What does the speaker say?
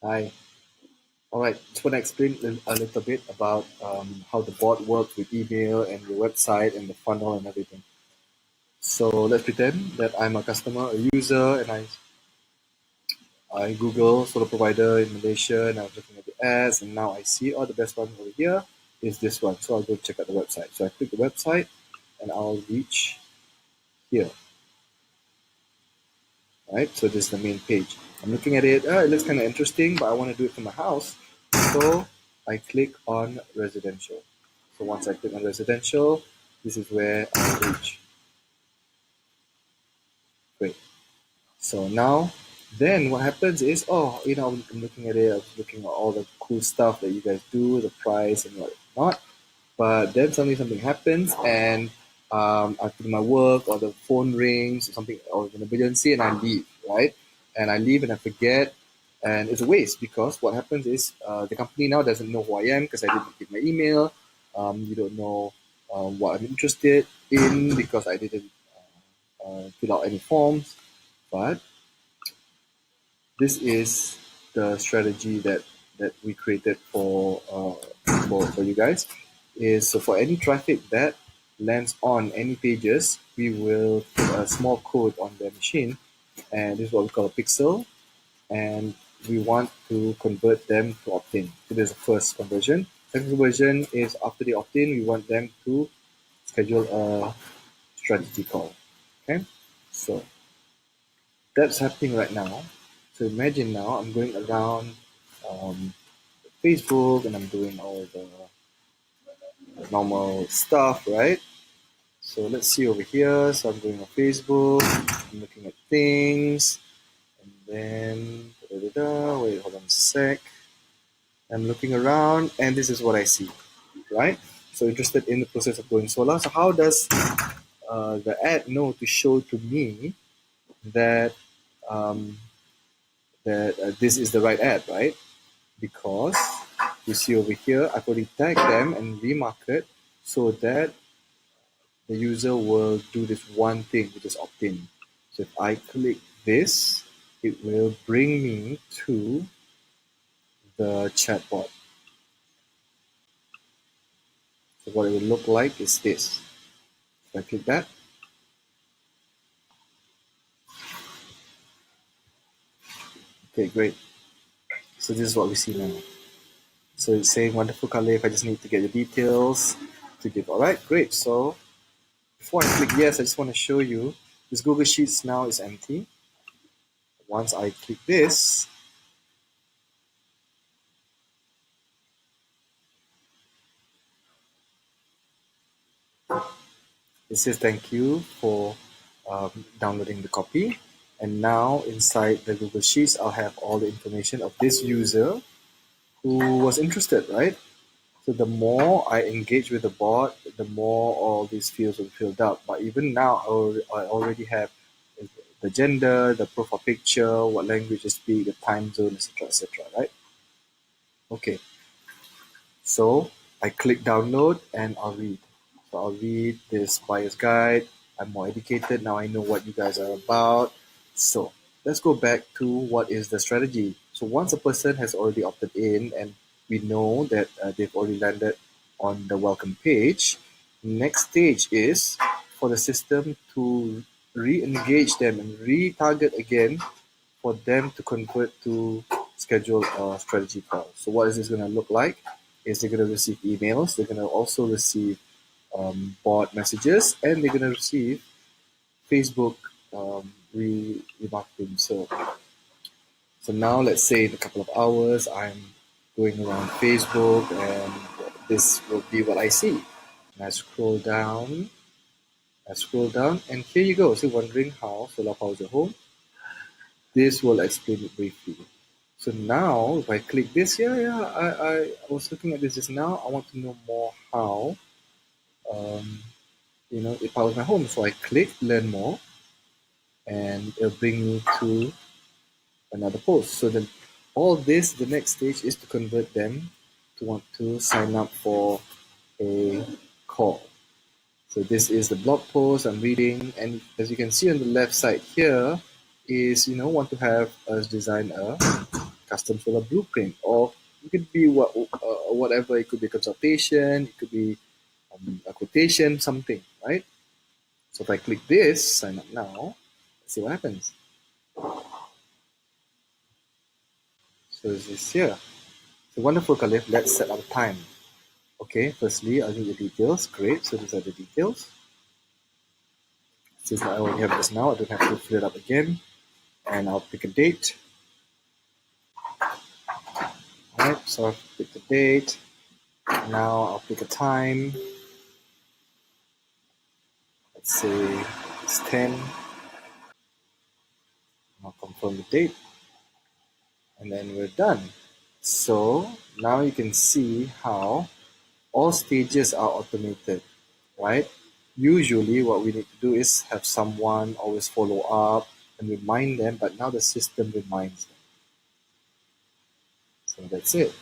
Hi. All right. Just want to explain a little bit about how the bot works with email and your website and the funnel and everything. So let's pretend that I'm a customer, a user, and I Google solar provider in Malaysia, and I was looking at the ads, and now I see, oh, the best one over here is this one. So I'll go check out the website. So I click the website, and I'll reach here. Right. So this is the main page. I'm looking at it. It looks kind of interesting, but I want to do it from my house. So I click on residential. So once I click on residential, this is where I reach. Great. So now, then what happens is, I'm looking at it, I was looking at all the cool stuff that you guys do, the price and whatnot. But then suddenly something happens, and I put in my work, or the phone rings, or something, or an emergency, and I leave, right? And I leave and I forget, and it's a waste because what happens is the company now doesn't know who I am because I didn't give my email. You don't know what I'm interested in because I didn't fill out any forms. But this is the strategy that we created for you guys. Is so for any traffic that lands on any pages, we will put a small code on the machine, and this is what we call a pixel, and we want to convert them to opt-in. So there's the first conversion. Second conversion is after they opt-in, we want them to schedule a strategy call. Okay, so that's happening right now. So imagine now I'm going around Facebook and I'm doing all the normal stuff, right? So let's see over here. So I'm going on Facebook, I'm looking at things, and then wait, hold on a sec. I'm looking around, and this is what I see, right? So interested in the process of going solar. So how does the ad know to show to me that um, this is the right ad, right? Because you see over here, I've already tagged them and remarket so that the user will do this one thing, which is opt in. So if I click this, it will bring me to the chatbot. So what it will look like is this. If I click that, okay, great. So this is what we see now. So it's saying wonderful color. If I just need to get the details to give, all right, great. So before I click yes, I just want to show you this Google Sheets now is empty. Once I click this, it says thank you for downloading the copy. And now inside the Google Sheets, I'll have all the information of this user who was interested, right? So the more I engage with the bot, the more all these fields will be filled out. But even now, I already have the gender, the profile picture, what language they speak, the time zone, etc., right? Okay, so I click download and I'll read. So I'll read this buyer's guide. I'm more educated now. I know what you guys are about. So let's go back to what is the strategy. So once a person has already opted in and we know that they've already landed on the welcome page, next stage is for the system to re-engage them and retarget again for them to convert to schedule a strategy call. So what is this going to look like? Is they're going to receive emails, they're going to also receive bot messages, and they're going to receive Facebook remarketing. So now let's say in a couple of hours, I'm going around Facebook, and this will be what I see. And I scroll down, and here you go. So wondering how solar powers your home? This will explain it briefly. So now, if I click this, I was looking at this just now. I want to know more how, it powers my home. So I click learn more, and it'll bring me to another post. So then, all this, the next stage is to convert them to want to sign up for a call. So this is the blog post I'm reading, and as you can see on the left side here, is want to have us design a custom solar blueprint, or it could be whatever. It could be consultation, it could be a quotation, something, right? So if I click this, sign up now, let's see what happens. So this is here. So wonderful, Khalif. Let's set up time. Okay, firstly, I'll need the details. Great, so these are the details. Since I already have this now, I don't have to fill it up again. And I'll pick a date. Alright, so I'll pick the date. Now I'll pick a time. Let's say it's 10. I'll confirm the date. And then we're done. So now you can see how all stages are automated, right? Usually what we need to do is have someone always follow up and remind them, but now the system reminds them. So that's it.